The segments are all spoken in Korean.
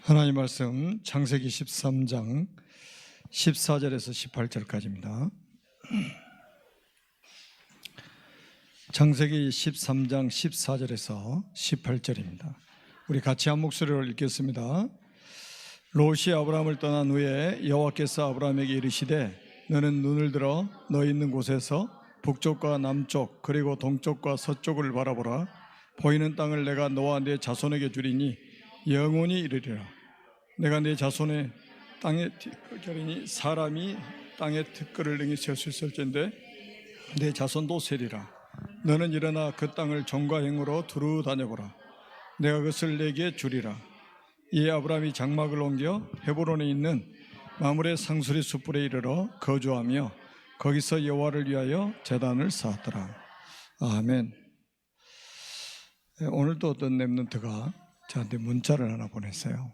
하나님 말씀 창세기 13장 14절에서 18절까지입니다. 창세기 13장 14절에서 18절입니다. 우리 같이 한 목소리로 읽겠습니다. 롯이 아브라함을 떠난 후에 여호와께서 아브라함에게 이르시되 너는 눈을 들어 너 있는 곳에서 북쪽과 남쪽 그리고 동쪽과 서쪽을 바라보라. 보이는 땅을 내가 너와 네 자손에게 주리니 영원히 이르리라. 내가 네 자손의 땅에 티끌이니 사람이 땅에 티끌을 능히 셀 수 있을진데 내 자손도 세리라. 너는 일어나 그 땅을 종과 행으로 두루 다녀보라. 내가 그것을 내게 주리라. 이에 아브라함이 장막을 옮겨 헤브론에 있는 마므레 상수리 숯불에 이르러 거주하며 거기서 여호와를 위하여 제단을 쌓았더라. 아멘. 오늘도 어떤 렘넌트가 저한테 문자를 하나 보냈어요.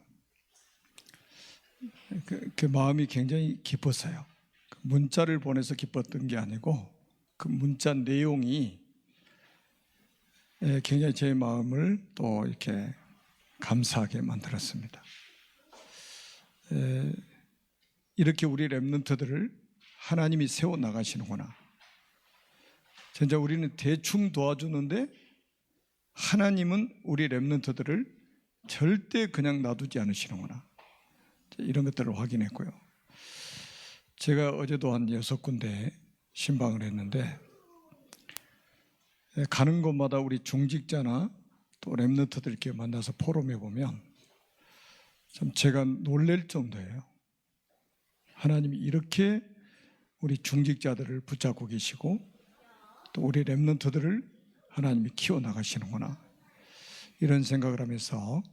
그 마음이 굉장히 기뻤어요. 문자를 보내서 기뻤던 게 아니고 그 문자 내용이 굉장히 제 마음을 또 이렇게 감사하게 만들었습니다. 이렇게 우리 렘넌트들을 하나님이 세워 나가시는구나. 진짜 우리는 대충 도와주는데 하나님은 우리 렘넌트들을 절대 그냥 놔두지 않으시는구나. 이런 것들을 확인했고요. 제가 어제도 한 6군데 신방을 했는데 가는 곳마다 우리 중직자나 또 렘넌트들 이렇게 만나서 포럼해 보면 참 제가 놀랄 정도예요. 하나님이 이렇게 우리 중직자들을 붙잡고 계시고 또 우리 렘넌트들을 하나님이 키워나가시는구나. 이런 생각을 하면서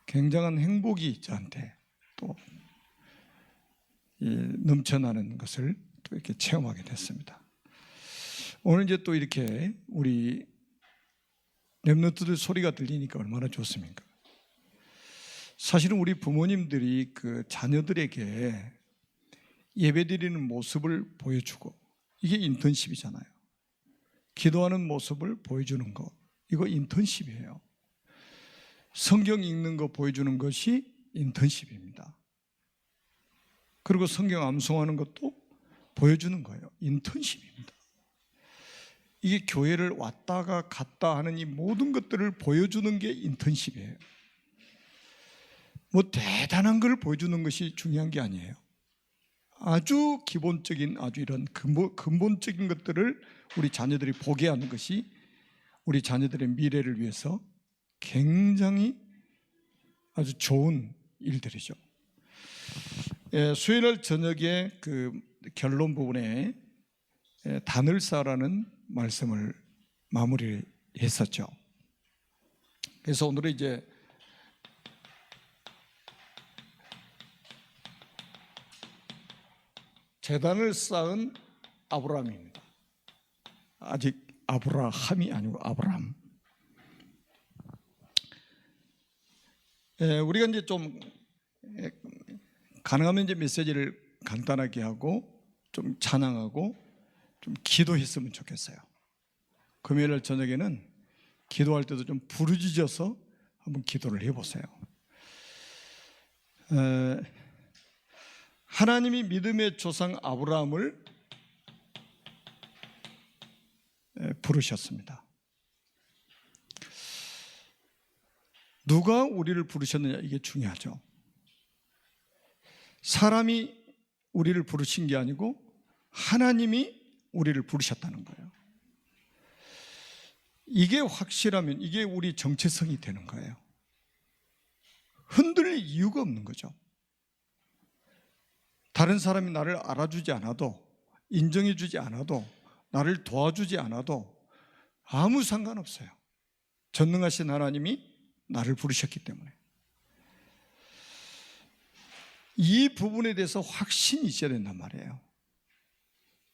굉장한 행복이 저한테 또 넘쳐나는 것을 또 이렇게 체험하게 됐습니다. 오늘 이제 또 이렇게 우리 렘넌트들 소리가 들리니까 얼마나 좋습니까? 사실은 우리 부모님들이 그 자녀들에게 예배드리는 모습을 보여주고 이게 인턴십이잖아요. 기도하는 모습을 보여주는 거 이거 인턴십이에요. 성경 읽는 거 보여주는 것이 인턴십입니다. 그리고 성경 암송하는 것도 보여주는 거예요. 인턴십입니다. 이게 교회를 왔다가 갔다 하는 이 모든 것들을 보여주는 게 인턴십이에요. 뭐 대단한 걸 보여주는 것이 중요한 게 아니에요. 아주 기본적인 아주 이런 근본적인 것들을 우리 자녀들이 보게 하는 것이 우리 자녀들의 미래를 위해서 굉장히 아주 좋은 일들이죠. 수요일 저녁에 그 결론 부분에 단을 쌓으라는 말씀을 마무리했었죠. 그래서 오늘은 이제 제단을 쌓은 아브라함입니다. 아직 아브라함이 아니고 아브라함. 우리가 이제 좀 가능하면 이제 메시지를 간단하게 하고 좀 찬양하고 좀 기도했으면 좋겠어요. 금요일 저녁에는 기도할 때도 좀 부르짖어서 한번 기도를 해보세요. 하나님이 믿음의 조상 아브라함을 부르셨습니다. 누가 우리를 부르셨느냐 이게 중요하죠. 사람이 우리를 부르신 게 아니고 하나님이 우리를 부르셨다는 거예요. 이게 확실하면 이게 우리 정체성이 되는 거예요. 흔들릴 이유가 없는 거죠. 다른 사람이 나를 알아주지 않아도 인정해 주지 않아도 나를 도와주지 않아도 아무 상관없어요. 전능하신 하나님이 나를 부르셨기 때문에. 이 부분에 대해서 확신이 있어야 된단 말이에요.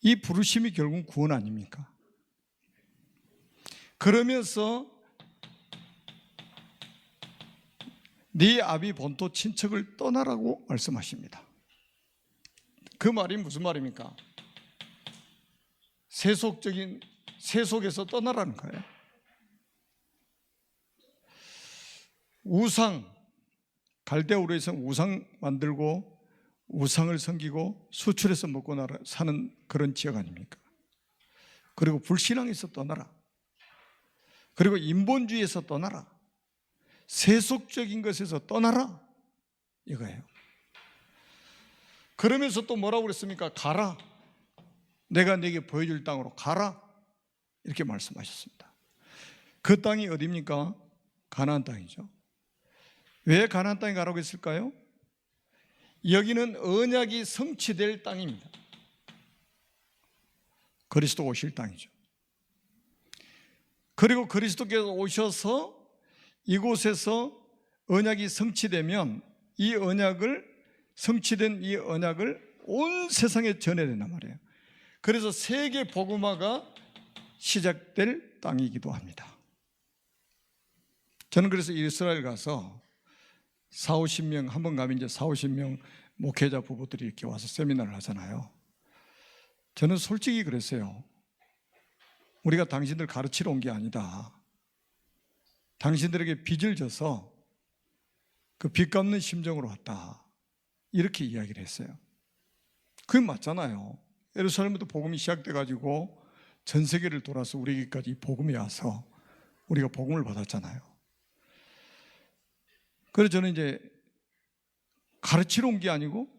이 부르심이 결국 구원 아닙니까? 그러면서 네 아비 본토 친척을 떠나라고 말씀하십니다. 그 말이 무슨 말입니까? 세속에서 떠나라는 거예요. 우상, 갈대아우르에서는 우상 만들고 우상을 섬기고 수출해서 먹고 사는 그런 지역 아닙니까? 그리고 불신앙에서 떠나라. 그리고 인본주의에서 떠나라. 세속적인 것에서 떠나라. 이거예요. 그러면서 또 뭐라고 그랬습니까? 가라. 내가 네게 보여줄 땅으로 가라. 이렇게 말씀하셨습니다. 그 땅이 어디입니까? 가나안 땅이죠. 왜 가나안 땅에 가라고 했을까요? 여기는 언약이 성취될 땅입니다. 그리스도 오실 땅이죠. 그리고 그리스도께서 오셔서 이곳에서 언약이 성취되면 이 언약을, 성취된 이 언약을 온 세상에 전해야 된단 말이에요. 그래서 세계 복음화가 시작될 땅이기도 합니다. 저는 그래서 이스라엘 가서 40-50명, 한 번 가면 이제 40-50명 목회자 부부들이 이렇게 와서 세미나를 하잖아요. 저는 솔직히 그랬어요. 우리가 당신들 가르치러 온 게 아니다. 당신들에게 빚을 져서 그 빚 갚는 심정으로 왔다. 이렇게 이야기를 했어요. 그게 맞잖아요. 예루살렘부터 복음이 시작돼가지고 전 세계를 돌아서 우리에게까지 복음이 와서 우리가 복음을 받았잖아요. 그래서 저는 이제 가르치러 온 게 아니고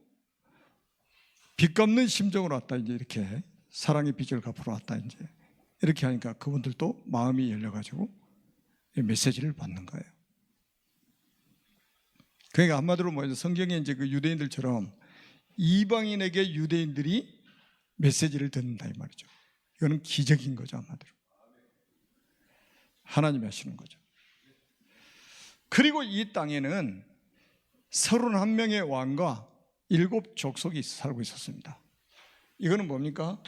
빚 갚는 심정으로 왔다. 이제 이렇게 사랑의 빚을 갚으러 왔다. 이제 이렇게 하니까 그분들도 마음이 열려가지고 메시지를 받는 거예요. 그러니까 한마디로 뭐예요? 성경에 이제 그 유대인들처럼 이방인에게 유대인들이 메시지를 듣는다 이 말이죠. 이거는 기적인 거죠, 한마디로. 하나님이 하시는 거죠. 그리고 이 땅에는 31명의 왕과 7족속이 살고 있었습니다. 이거는 뭡니까?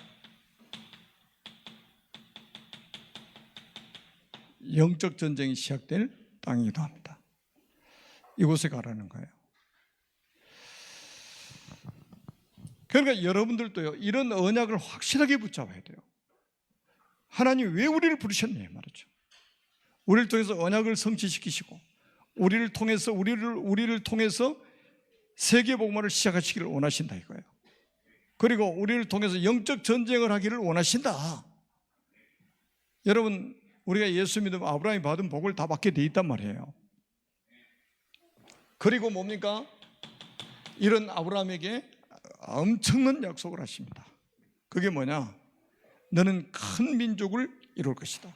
영적 전쟁이 시작될 땅이기도 합니다. 이곳에 가라는 거예요. 그러니까 여러분들도요, 이런 언약을 확실하게 붙잡아야 돼요. 하나님 왜 우리를 부르셨냐 말이죠. 우리를 통해서 언약을 성취시키시고 우리를 통해서 세계 복음화를 시작하시기를 원하신다 이거예요. 그리고 우리를 통해서 영적 전쟁을 하기를 원하신다. 여러분, 우리가 예수 믿으면 아브라함이 받은 복을 다 받게 돼 있단 말이에요. 그리고 뭡니까? 이런 아브라함에게 엄청난 약속을 하십니다. 그게 뭐냐? 너는 큰 민족을 이룰 것이다.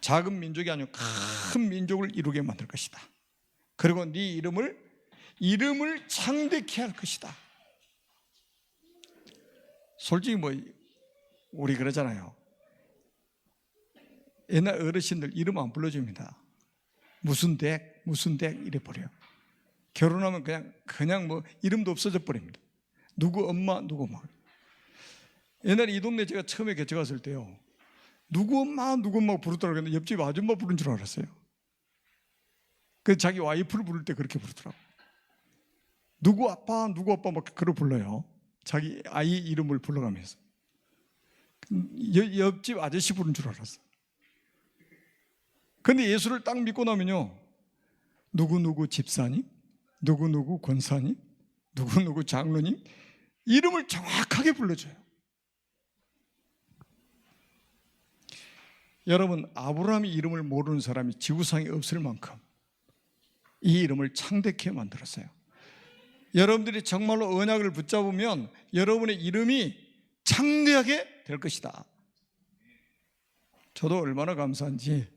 작은 민족이 아니고 큰 민족을 이루게 만들 것이다. 그리고 네 이름을 창대케 할 것이다. 솔직히 뭐 우리 그러잖아요. 옛날 어르신들 이름 안 불러줍니다. 무슨 댁 이래 버려요. 결혼하면 그냥 뭐 이름도 없어져 버립니다. 누구 엄마 누구 엄마. 옛날에 이 동네 제가 처음에 개척 갔을 때요, 누구 엄마 부르더라고요. 근데 옆집 아줌마 부른 줄 알았어요. 그 자기 와이프를 부를 때 그렇게 부르더라고요. 누구 아빠 막 그걸 불러요. 자기 아이 이름을 불러가면서. 옆집 아저씨 부른 줄 알았어요. 근데 예수를 딱 믿고 나면요, 누구 집사님, 누구 권사님, 누구 장로님 이름을 정확하게 불러줘요. 여러분, 아브라함의 이름을 모르는 사람이 지구상에 없을 만큼 이 이름을 창대케 만들었어요. 여러분들이 정말로 언약을 붙잡으면 여러분의 이름이 창대하게 될 것이다. 저도 얼마나 감사한지,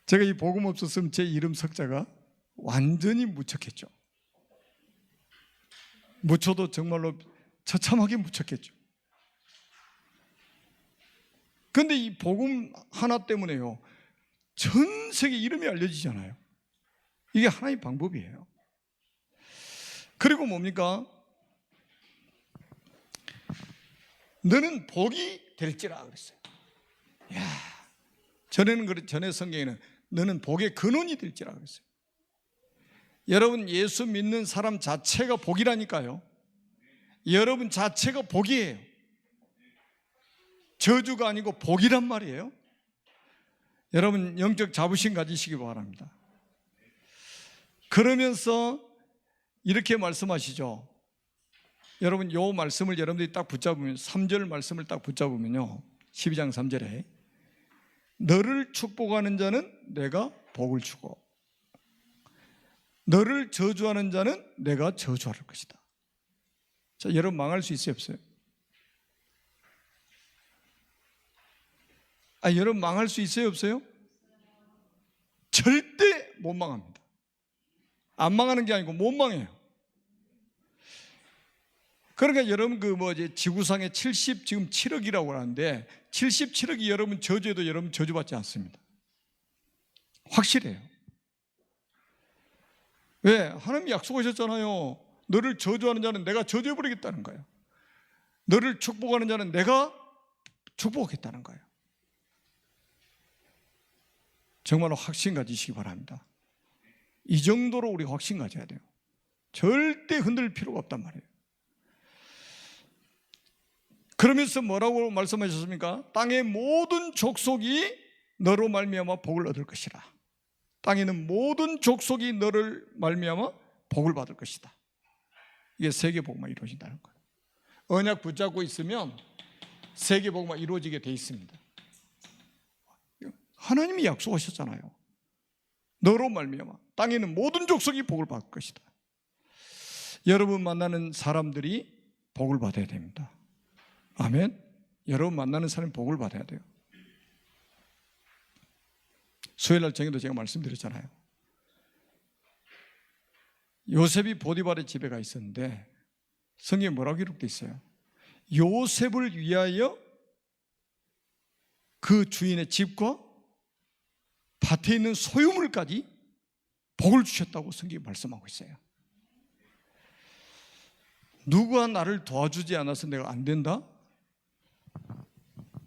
제가 이 복음 없었으면 제 이름 석자가 완전히 묻혔겠죠. 묻혀도 정말로 처참하게 묻혔겠죠. 그런데 이 복음 하나 때문에요, 전 세계 이름이 알려지잖아요. 이게 하나의 방법이에요. 그리고 뭡니까? 너는 복이 될지라 그랬어요. 야, 전에 성경에는 너는 복의 근원이 될지라 그랬어요. 여러분, 예수 믿는 사람 자체가 복이라니까요. 여러분 자체가 복이에요. 저주가 아니고 복이란 말이에요. 여러분, 영적 자부심 가지시기 바랍니다. 그러면서 이렇게 말씀하시죠. 여러분 요 말씀을 여러분들이 딱 붙잡으면 3절 말씀을 딱 붙잡으면요, 12장 3절에 너를 축복하는 자는 내가 복을 주고 너를 저주하는 자는 내가 저주할 것이다. 자, 여러분 망할 수 있어요, 없어요? 여러분 망할 수 있어요, 없어요? 절대 못 망합니다. 안 망하는 게 아니고 못 망해요. 그러니까 여러분 지구상에 77억이라고 하는데 77억이 여러분 저주해도 여러분 저주받지 않습니다. 확실해요. 왜? 하나님이 약속하셨잖아요. 너를 저주하는 자는 내가 저주해버리겠다는 거예요. 너를 축복하는 자는 내가 축복하겠다는 거예요. 정말로 확신 가지시기 바랍니다. 이 정도로 우리 확신 가져야 돼요. 절대 흔들 필요가 없단 말이에요. 그러면서 뭐라고 말씀하셨습니까? 땅의 모든 족속이 너로 말미암아 복을 얻을 것이라. 땅에 있는 모든 족속이 너를 말미암아 복을 받을 것이다. 이게 세계복음만 이루어진다는 거예요. 언약 붙잡고 있으면 세계복음만 이루어지게 돼 있습니다. 하나님이 약속하셨잖아요. 너로 말미암아 땅에 있는 모든 족속이 복을 받을 것이다. 여러분 만나는 사람들이 복을 받아야 됩니다. 아멘. 여러분 만나는 사람이 복을 받아야 돼요. 수요일날 저녁에도 제가 말씀드렸잖아요. 요셉이 보디발의 집에 가 있었는데 성경에 뭐라고 기록되어 있어요? 요셉을 위하여 그 주인의 집과 밭에 있는 소유물까지 복을 주셨다고 성경이 말씀하고 있어요. 누가 나를 도와주지 않아서 내가 안 된다?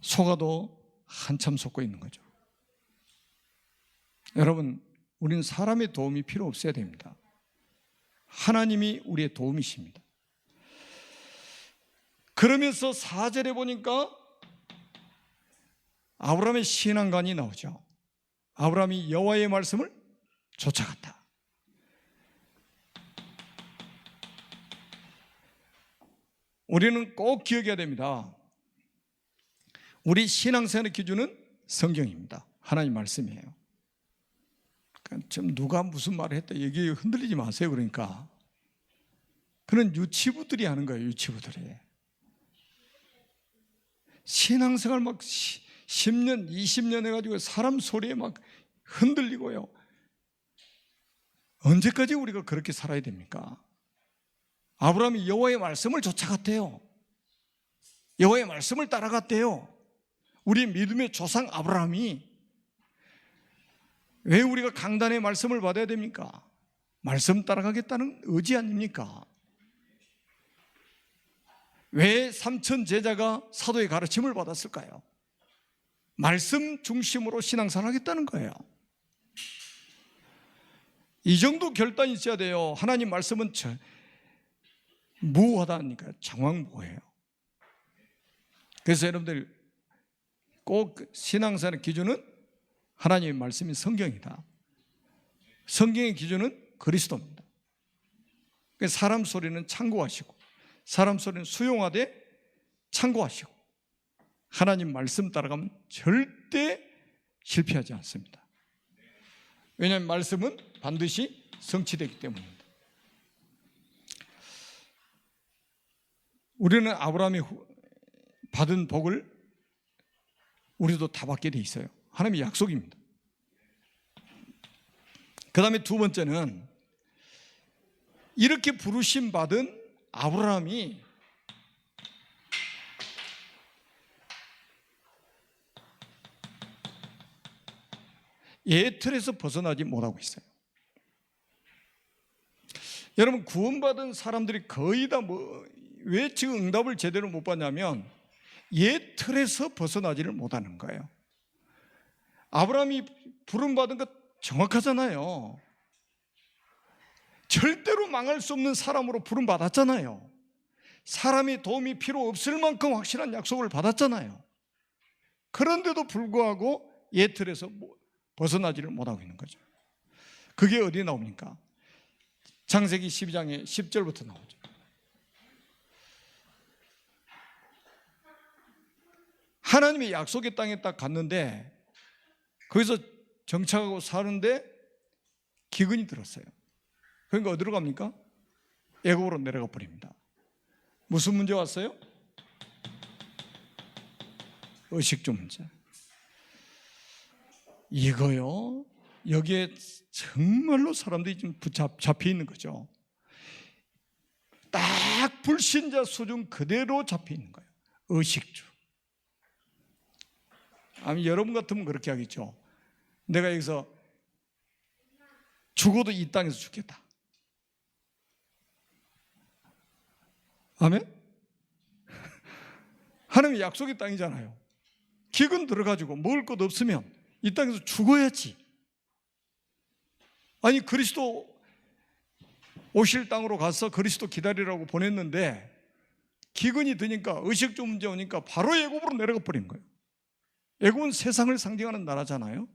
속아도 한참 속고 있는 거죠. 여러분, 우리는 사람의 도움이 필요 없어야 됩니다. 하나님이 우리의 도움이십니다. 그러면서 4절에 보니까 아브라함의 신앙관이 나오죠. 아브라함이 여호와의 말씀을 쫓아갔다. 우리는 꼭 기억해야 됩니다. 우리 신앙생활의 기준은 성경입니다. 하나님 말씀이에요. 그러니까 좀 누가 무슨 말을 했다 얘기에 흔들리지 마세요. 그러니까 그런 유치부들이 하는 거예요. 유치부들이 신앙생활 막 10년 20년 해가지고 사람 소리에 막 흔들리고요. 언제까지 우리가 그렇게 살아야 됩니까? 아브라함이 여호와의 말씀을 쫓아갔대요. 여호와의 말씀을 따라갔대요. 우리 믿음의 조상 아브라함이. 왜 우리가 강단의 말씀을 받아야 됩니까? 말씀 따라가겠다는 의지 아닙니까? 왜 삼천 제자가 사도의 가르침을 받았을까요? 말씀 중심으로 신앙생활 하겠다는 거예요. 이 정도 결단이 있어야 돼요. 하나님 말씀은 무하다니까 장황무해요. 그래서 여러분들 꼭 신앙생활의 기준은 하나님의 말씀인 성경이다. 성경의 기준은 그리스도입니다. 사람 소리는 참고하시고 사람 소리는 수용하되 참고하시고 하나님 말씀 따라가면 절대 실패하지 않습니다. 왜냐하면 말씀은 반드시 성취되기 때문입니다. 우리는 아브라함이 받은 복을 우리도 다 받게 돼 있어요. 하나님의 약속입니다. 그 다음에 두 번째는 이렇게 부르심 받은 아브라함이 예틀에서 벗어나지 못하고 있어요. 여러분 구원받은 사람들이 거의 다 왜 지금 응답을 제대로 못 받냐면 예틀에서 벗어나지를 못하는 거예요. 아브라함이 부름받은 것 정확하잖아요. 절대로 망할 수 없는 사람으로 부름받았잖아요. 사람의 도움이 필요 없을 만큼 확실한 약속을 받았잖아요. 그런데도 불구하고 예틀에서 벗어나지를 못하고 있는 거죠. 그게 어디에 나옵니까? 창세기 12장에 10절부터 나오죠. 하나님이 약속의 땅에 딱 갔는데 거기서 정착하고 사는데 기근이 들었어요. 그러니까 어디로 갑니까? 애굽으로 내려가 버립니다. 무슨 문제 왔어요? 의식주 문제. 이거요, 여기에 정말로 사람들이 좀 잡혀 있는 거죠. 딱 불신자 수준 그대로 잡혀 있는 거예요. 의식주. 아니, 여러분 같으면 그렇게 하겠죠. 내가 여기서 죽어도 이 땅에서 죽겠다. 아멘? 하나님의 약속의 땅이잖아요. 기근 들어가지고 먹을 것 없으면 이 땅에서 죽어야지. 아니, 그리스도 오실 땅으로 가서 그리스도 기다리라고 보냈는데 기근이 드니까, 의식주 문제 오니까 바로 애굽으로 내려가 버린 거예요. 애굽은 세상을 상징하는 나라잖아요.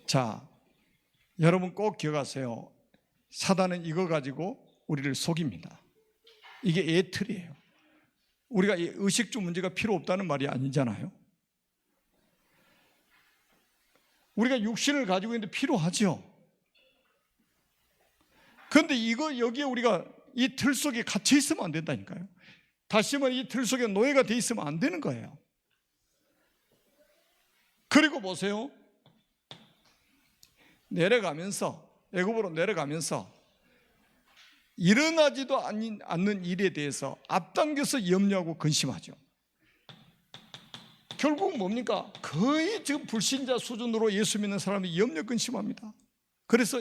자, 여러분 꼭 기억하세요. 사단은 이거 가지고 우리를 속입니다. 이게 애틀이에요. 우리가 이 의식주 문제가 필요 없다는 말이 아니잖아요. 우리가 육신을 가지고 있는데 필요하죠. 그런데 이거 여기에 우리가 이 틀 속에 갇혀 있으면 안 된다니까요. 다시 말해, 이 틀 속에 노예가 돼 있으면 안 되는 거예요. 그리고 보세요. 내려가면서, 애굽으로 내려가면서 일어나지도 않는 일에 대해서 앞당겨서 염려하고 근심하죠. 결국 뭡니까? 거의 지금 불신자 수준으로 예수 믿는 사람이 염려 근심합니다. 그래서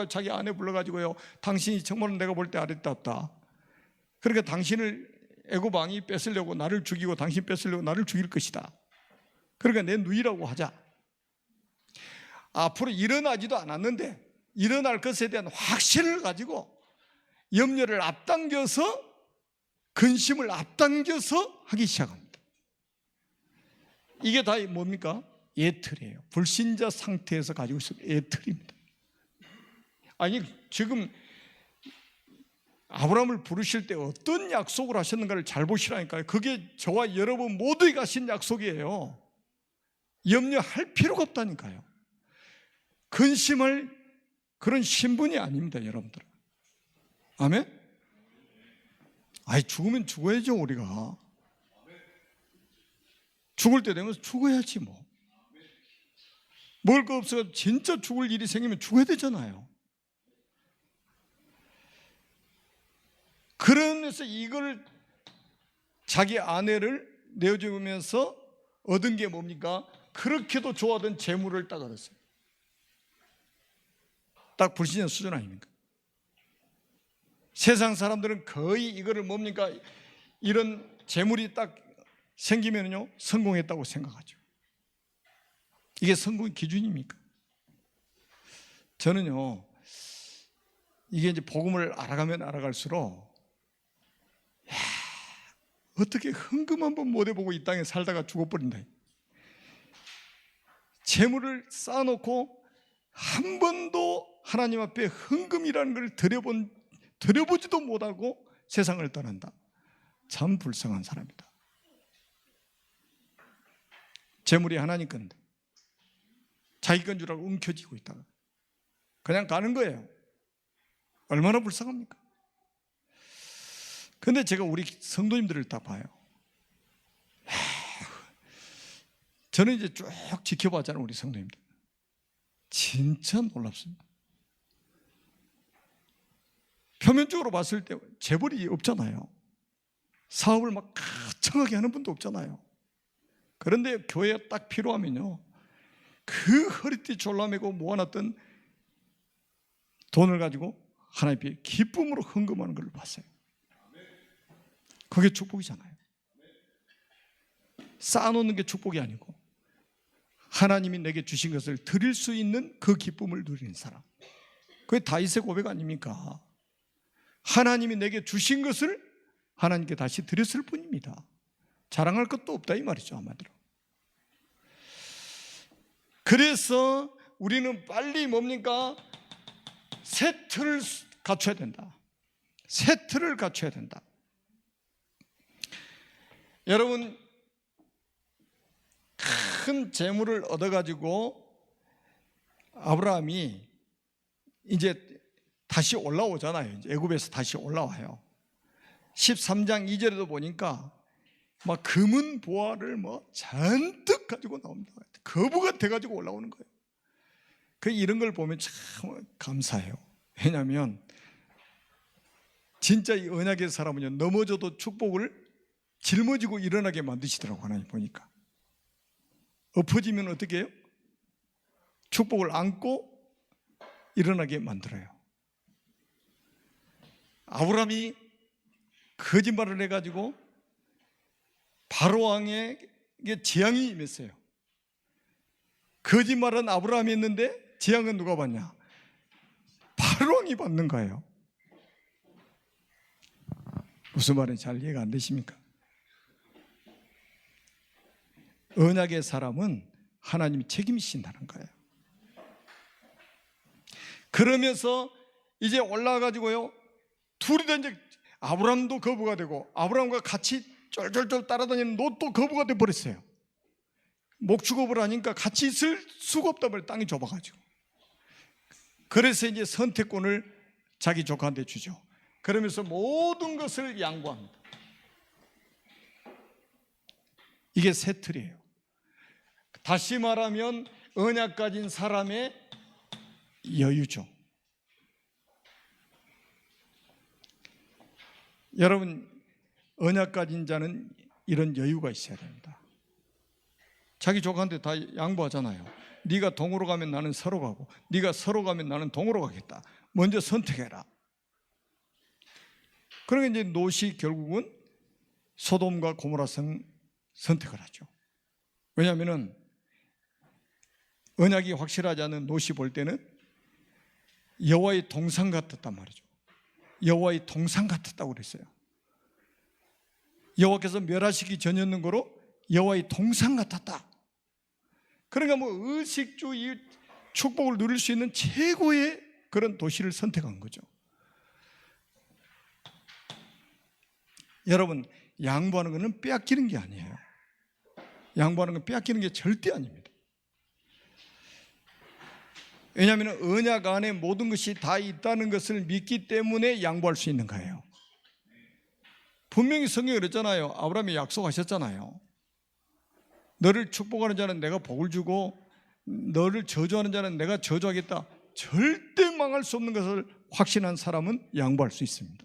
자기 아내 불러가지고요, 당신이 정말 내가 볼 때 아름답다. 그러니까 당신을 애굽 왕이 뺏으려고 나를 죽이고 당신 뺏으려고 나를 죽일 것이다. 그러니까 내 누이라고 하자. 앞으로 일어나지도 않았는데 일어날 것에 대한 확신을 가지고 염려를 앞당겨서, 근심을 앞당겨서 하기 시작합니다. 이게 다 뭡니까? 예틀이에요. 불신자 상태에서 가지고 있는 예틀입니다. 아니, 지금 아브라함을 부르실 때 어떤 약속을 하셨는가를 잘 보시라니까요. 그게 저와 여러분 모두에게 하신 약속이에요. 염려할 필요가 없다니까요. 근심할 그런 신분이 아닙니다, 여러분들. 아멘? 아이, 죽으면 죽어야죠, 우리가. 죽을 때 되면 죽어야지 뭐. 먹을 거 없어서 진짜 죽을 일이 생기면 죽어야 되잖아요. 그러면서 이걸 자기 아내를 내어주면서 얻은 게 뭡니까? 그렇게도 좋아하던 재물을 딱 얻었어요. 딱 불신자 수준 아닙니까? 세상 사람들은 거의 이거를 뭡니까? 이런 재물이 딱 생기면요, 성공했다고 생각하죠. 이게 성공의 기준입니까? 저는요, 이게 이제 복음을 알아가면 알아갈수록, 야, 어떻게 헌금 한번 못 해보고 이 땅에 살다가 죽어버린다. 재물을 쌓아놓고 한 번도 하나님 앞에 헌금이라는 걸 드려보지도 못하고 세상을 떠난다. 참 불쌍한 사람이다. 재물이 하나님 건데 자기 건 줄 알고 움켜쥐고 있다가 그냥 가는 거예요. 얼마나 불쌍합니까? 그런데 제가 우리 성도님들을 딱 봐요. 저는 이제 쭉 지켜봤잖아요, 우리 성도님들. 진짜 놀랍습니다. 표면적으로 봤을 때 재벌이 없잖아요. 사업을 막 거창하게 하는 분도 없잖아요. 그런데 교회에 딱 필요하면요, 그 허리띠 졸라매고 모아놨던 돈을 가지고 하나님께 기쁨으로 헌금하는 걸 봤어요. 그게 축복이잖아요. 쌓아놓는 게 축복이 아니고 하나님이 내게 주신 것을 드릴 수 있는 그 기쁨을 누리는 사람, 그게 다윗의 고백 아닙니까? 하나님이 내게 주신 것을 하나님께 다시 드렸을 뿐입니다. 자랑할 것도 없다 이 말이죠, 한마디로. 그래서 우리는 빨리 뭡니까? 새 틀을 갖춰야 된다. 새 틀을 갖춰야 된다. 여러분, 큰 재물을 얻어가지고 아브라함이 이제 다시 올라오잖아요. 애굽에서 다시 올라와요. 13장 2절에도 보니까 막 금은 보화를 뭐 잔뜩 가지고 나옵니다. 거부가 돼가지고 올라오는 거예요. 그 이런 걸 보면 참 감사해요. 왜냐하면 진짜 이 언약의 사람은요, 넘어져도 축복을 짊어지고 일어나게 만드시더라고. 하나님 보니까 엎어지면 어떻게 해요? 축복을 안고 일어나게 만들어요. 아브라함이 거짓말을 해가지고 바로 왕에게 재앙이 임했어요. 거짓말은 아브라함이 했는데 재앙은 누가 받냐? 바로 왕이 받는 거예요. 무슨 말인지 잘 이해가 안 되십니까? 언약의 사람은 하나님이 책임지신다는 거예요. 그러면서 이제 올라가가지고요, 둘이 다 이제 아브라함도 거부가 되고 아브라함과 같이 쫄쫄쫄 따라다니는 롯도 거부가 돼버렸어요. 목축업을 하니까 같이 있을 수가 없다 말이에요. 땅이 좁아가지고. 그래서 이제 선택권을 자기 조카한테 주죠. 그러면서 모든 것을 양보합니다. 이게 새 틀이에요. 다시 말하면 언약 가진 사람의 여유죠. 여러분, 언약 가진 자는 이런 여유가 있어야 됩니다. 자기 조카한테 다 양보하잖아요. 네가 동으로 가면 나는 서로 가고, 네가 서로 가면 나는 동으로 가겠다. 먼저 선택해라. 그러니까 이제 롯이 결국은 소돔과 고모라 성 선택을 하죠. 왜냐하면 언약이 확실하지 않은 롯이 볼 때는 여호와의 동상 같았단 말이죠. 여호와의 동상 같았다고 그랬어요. 여호와께서 멸하시기 전이었는 거로 여호와의 동상 같았다. 그러니까 뭐 의식주의 축복을 누릴 수 있는 최고의 그런 도시를 선택한 거죠. 여러분, 양보하는 것은 빼앗기는 게 아니에요. 양보하는 건 빼앗기는 게 절대 아닙니다. 왜냐하면 언약 안에 모든 것이 다 있다는 것을 믿기 때문에 양보할 수 있는 거예요. 분명히 성경에 그랬잖아요. 아브라함이 약속하셨잖아요. 너를 축복하는 자는 내가 복을 주고 너를 저주하는 자는 내가 저주하겠다. 절대 망할 수 없는 것을 확신한 사람은 양보할 수 있습니다.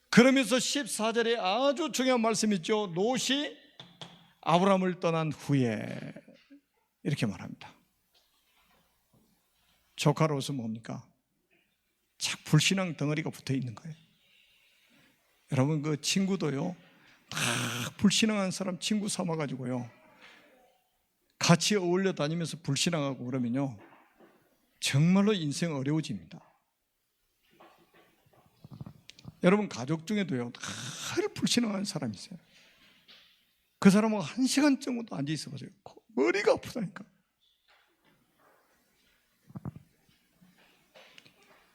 그러면서 14절에 아주 중요한 말씀이 있죠. 롯이 아브라함을 떠난 후에 이렇게 말합니다. 조카로서 뭡니까? 참 불신앙 덩어리가 붙어 있는 거예요. 여러분, 그 친구도요, 다 불신앙한 사람 친구 삼아가지고요, 같이 어울려 다니면서 불신앙하고 그러면요, 정말로 인생 어려워집니다. 여러분, 가족 중에도요, 다 불신앙한 사람이 있어요. 그 사람은 1시간 정도 앉아 있어 보세요. 머리가 아프다니까.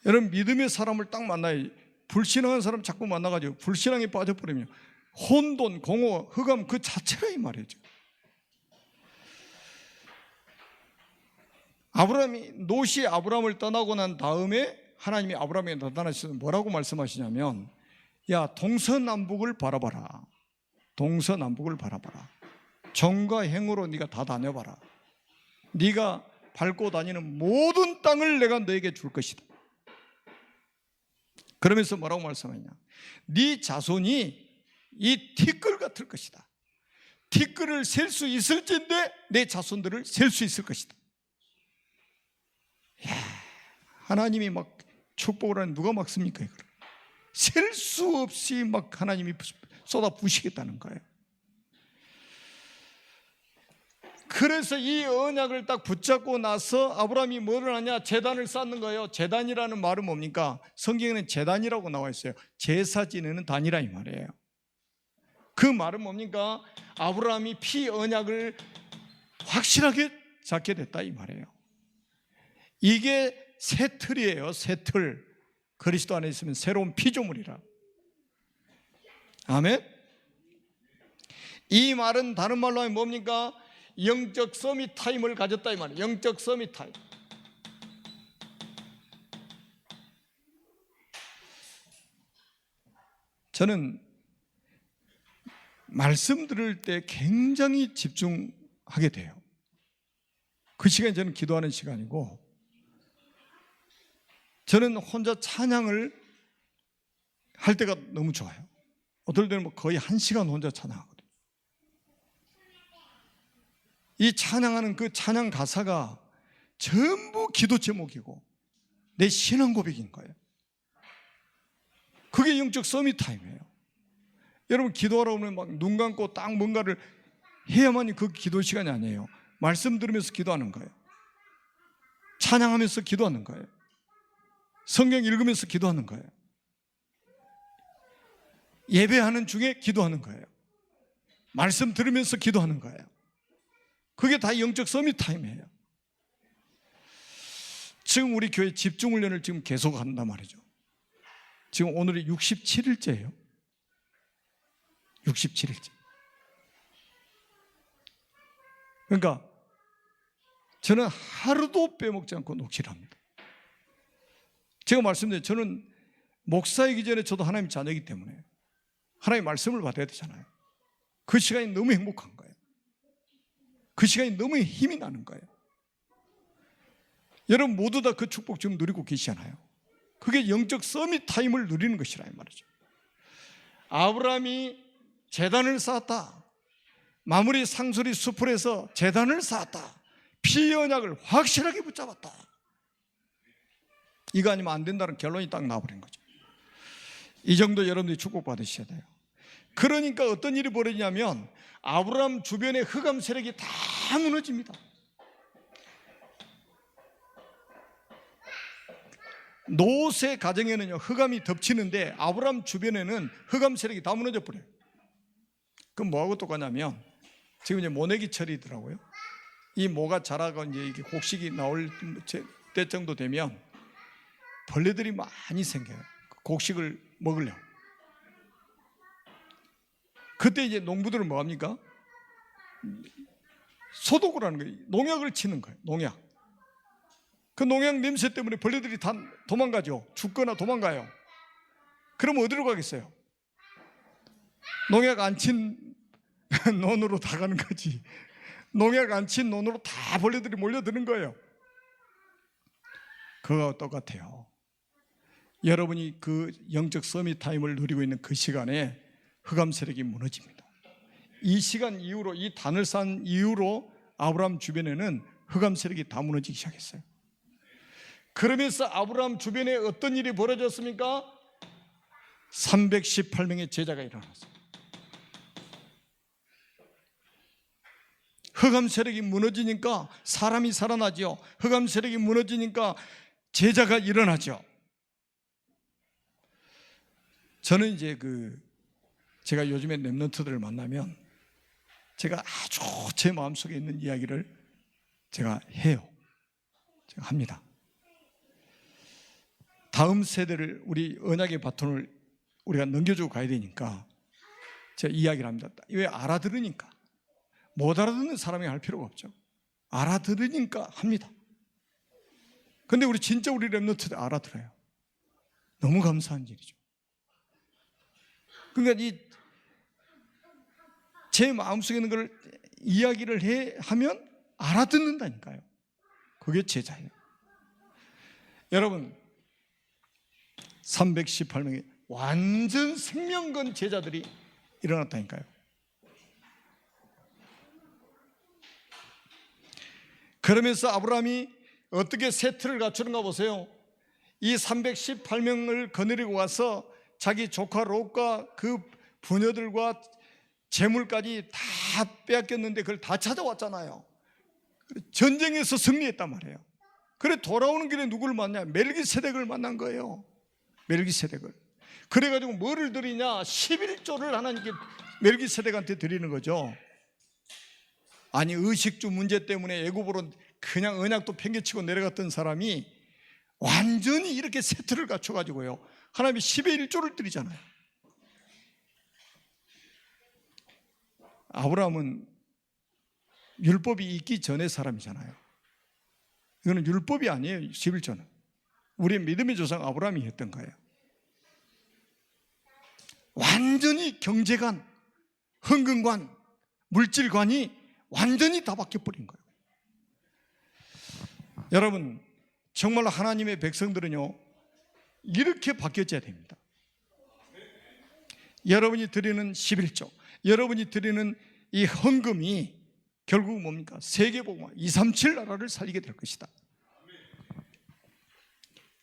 여러분, 믿음의 사람을 딱 만나야, 불신앙한 사람 자꾸 만나가지고 불신앙에 빠져버리면 혼돈, 공허, 흑암 그 자체가 이 말이죠. 롯이 아브라함을 떠나고 난 다음에 하나님이 아브라함에게 나타나셔서 뭐라고 말씀하시냐면, 야, 동서남북을 바라봐라. 동서남북을 바라봐라. 정과 행으로 네가 다 다녀봐라. 네가 밟고 다니는 모든 땅을 내가 너에게 줄 것이다. 그러면서 뭐라고 말씀하냐? 네 자손이 이 티끌 같을 것이다. 티끌을 셀 수 있을진데 내 자손들을 셀 수 있을 것이다. 이야, 하나님이 막 축복을 하는 누가 막습니까? 셀 수 없이 막 하나님이 쏟아 부으시겠다는 거예요. 그래서 이 언약을 딱 붙잡고 나서 아브라함이 뭐를 하냐? 제단을 쌓는 거예요. 제단이라는 말은 뭡니까? 성경에는 제단이라고 나와 있어요. 제사 지내는 단이라 이 말이에요. 그 말은 뭡니까? 아브라함이 피 언약을 확실하게 쌓게 됐다 이 말이에요. 이게 새 틀이에요. 새 틀. 그리스도 안에 있으면 새로운 피조물이라. 아멘. 이 말은 다른 말로 하면 뭡니까? 영적 서밋 타임을 가졌다 이 말이에요. 영적 서밋 타임. 저는 말씀 들을 때 굉장히 집중하게 돼요. 그 시간이 저는 기도하는 시간이고, 저는 혼자 찬양을 할 때가 너무 좋아요. 어떨 때는 거의 1시간 혼자 찬양하거든요. 이 찬양하는 그 찬양 가사가 전부 기도 제목이고 내 신앙 고백인 거예요. 그게 영적 서밋 타임이에요. 여러분 기도하러 오면 막 눈 감고 딱 뭔가를 해야만이 그 기도 시간이 아니에요. 말씀 들으면서 기도하는 거예요. 찬양하면서 기도하는 거예요. 성경 읽으면서 기도하는 거예요. 예배하는 중에 기도하는 거예요. 말씀 들으면서 기도하는 거예요. 그게 다 영적 서밋 타임이에요. 지금 우리 교회 집중훈련을 지금 계속 한단 말이죠. 지금 오늘이 67일째예요. 67일째. 그러니까 저는 하루도 빼먹지 않고 녹취를 합니다. 제가 말씀드린 저는 목사이기 전에 저도 하나님 자녀이기 때문에 하나님의 말씀을 받아야 되잖아요. 그 시간이 너무 행복한 거예요. 그 시간이 너무 힘이 나는 거예요. 여러분 모두 다 그 축복 지금 누리고 계시잖아요. 그게 영적 서밋 타임을 누리는 것이라 이 말이죠. 아브라함이 제단을 쌓았다. 마무리 상수리 수풀에서 제단을 쌓았다. 피 언약을 확실하게 붙잡았다. 이거 아니면 안 된다는 결론이 딱 나와버린 거죠. 이 정도 여러분들이 축복받으셔야 돼요. 그러니까 어떤 일이 벌어지냐면 아브라함 주변의 흑암 세력이 다 무너집니다. 롯의 가정에는요 흑암이 덮치는데 아브라함 주변에는 흑암 세력이 다 무너져 버려요. 그럼 뭐하고 똑같냐면 지금 이제 모내기철이더라고요. 이 모가 자라고 이제 이게 곡식이 나올 때 정도 되면 벌레들이 많이 생겨요. 곡식을 먹으려. 그때 이제 농부들은 뭐 합니까? 소독을 하는 거예요. 농약을 치는 거예요. 농약. 그 농약 냄새 때문에 벌레들이 다 도망가죠. 죽거나 도망가요. 그럼 어디로 가겠어요? 농약 안 친 논으로 다 가는 거지. 농약 안 친 논으로 다 벌레들이 몰려드는 거예요. 그거와 똑같아요. 여러분이 그 영적 서밋 타임을 누리고 있는 그 시간에 흑암 세력이 무너집니다. 이 시간 이후로, 이 단을 쌓은 이후로 아브라함 주변에는 흑암 세력이 다 무너지기 시작했어요. 그러면서 아브라함 주변에 어떤 일이 벌어졌습니까? 318명의 제자가 일어났어요. 흑암 세력이 무너지니까 사람이 살아나죠. 흑암 세력이 무너지니까 제자가 일어나죠. 저는 이제 제가 요즘에 렘넌트들을 만나면 제가 아주 제 마음속에 있는 이야기를 제가 해요. 제가 합니다. 다음 세대를 우리 언약의 바톤을 우리가 넘겨주고 가야 되니까 제가 이야기를 합니다. 왜? 알아들으니까. 못 알아듣는 사람이 할 필요가 없죠. 알아들으니까 합니다. 근데 진짜 우리 렘넌트들 알아들어요. 너무 감사한 일이죠. 그러니까 제 마음속에 있는 걸 이야기를 하면 알아듣는다니까요. 그게 제자예요. 여러분 318명의 완전 생명건 제자들이 일어났다니까요. 그러면서 아브라함이 어떻게 세트를 갖추는가 보세요. 이 318명을 거느리고 와서 자기 조카 롯과 그 부녀들과 재물까지 다 빼앗겼는데 그걸 다 찾아왔잖아요. 전쟁에서 승리했단 말이에요. 그래 돌아오는 길에 누구를 만나? 멜기세덱을 만난 거예요. 멜기세덱을. 그래가지고 뭐를 드리냐? 11조를 하나님께 멜기세덱한테 드리는 거죠. 아니 의식주 문제 때문에 애굽으로 그냥 언약도 팽개치고 내려갔던 사람이 완전히 이렇게 세트를 갖춰가지고요, 하나님이 10의 1조를 드리잖아요. 아브라함은 율법이 있기 전의 사람이잖아요. 이거는 율법이 아니에요. 11조는 우리의 믿음의 조상 아브라함이 했던 거예요. 완전히 경제관, 헌금관, 물질관이 완전히 다 바뀌어버린 거예요. 여러분, 정말 하나님의 백성들은요, 이렇게 바뀌어져야 됩니다. 여러분이 드리는 11조, 여러분이 드리는 이 헌금이 결국 뭡니까? 세계복음화 237 나라를 살리게 될 것이다.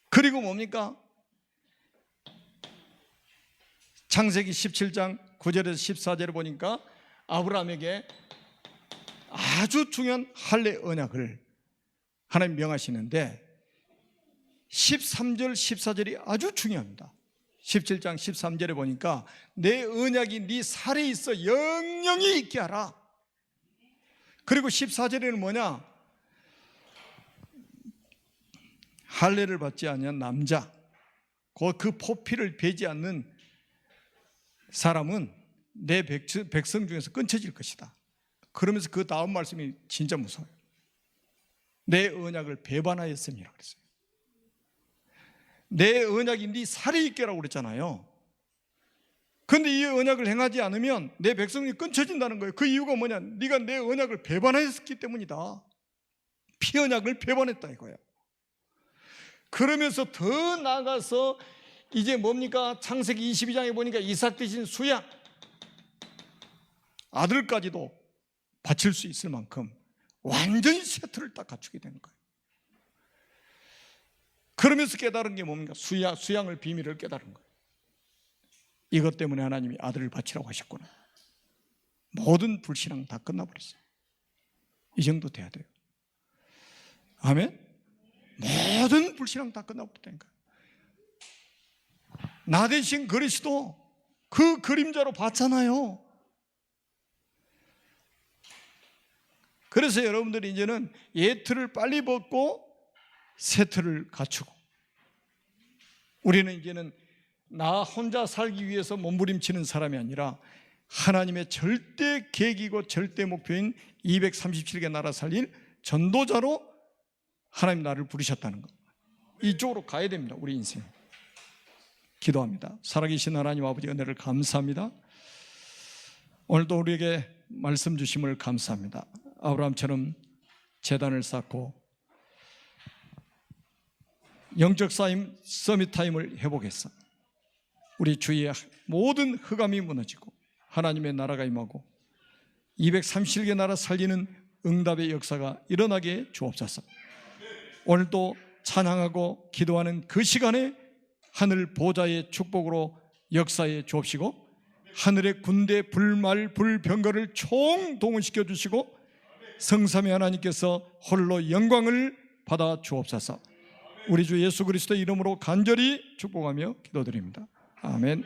그리고 뭡니까? 창세기 17장 9절에서 14절을 보니까 아브라함에게 아주 중요한 할례 언약을 하나님 명하시는데 13절 14절이 아주 중요합니다. 17장 13절에 보니까 내 언약이 네 살에 있어 영영히 있게 하라. 그리고 14절에는 뭐냐? 할례를 받지 아니한 남자, 그 포피를 베지 않는 사람은 내 백성 중에서 끊쳐질 것이다. 그러면서 그 다음 말씀이 진짜 무서워요. 내 언약을 배반하였음이라고 그랬어요. 내 언약이 네 살에 있게라고 그랬잖아요. 그런데 이 언약을 행하지 않으면 내 백성이 끊쳐진다는 거예요. 그 이유가 뭐냐? 네가 내 언약을 배반했기 때문이다. 피언약을 배반했다 이거예요. 그러면서 더 나아가서 이제 뭡니까? 창세기 22장에 보니까 이삭 대신 수양, 아들까지도 바칠 수 있을 만큼 완전히 세트를 딱 갖추게 되는 거예요. 그러면서 깨달은 게 뭡니까? 수양을 비밀을 깨달은 거예요. 이것 때문에 하나님이 아들을 바치라고 하셨구나. 모든 불신앙 다 끝나버렸어요. 이 정도 돼야 돼요. 아멘? 모든 불신앙 다 끝나버렸다니까요. 나 대신 그리스도 그 그림자로 봤잖아요. 그래서 여러분들이 이제는 예틀을 빨리 벗고 세틀을 갖추고, 우리는 이제는 나 혼자 살기 위해서 몸부림치는 사람이 아니라 하나님의 절대 계획이고 절대 목표인 237개 나라 살릴 전도자로 하나님 나를 부르셨다는 것, 이쪽으로 가야 됩니다. 우리 인생. 기도합니다. 살아계신 하나님 아버지, 은혜를 감사합니다. 오늘도 우리에게 말씀 주심을 감사합니다. 아브라함처럼 제단을 쌓고 영적 서밋 타임을 회복했어. 우리 주위의 모든 흑암이 무너지고 하나님의 나라가 임하고 237개 나라 살리는 응답의 역사가 일어나게 주옵소서. 오늘도 찬양하고 기도하는 그 시간에 하늘 보좌의 축복으로 역사에 주옵시고, 하늘의 군대 불말 불병거를 총동원시켜 주시고 성삼위 하나님께서 홀로 영광을 받아 주옵소서. 우리 주 예수 그리스도의 이름으로 간절히 축복하며 기도드립니다. 아멘.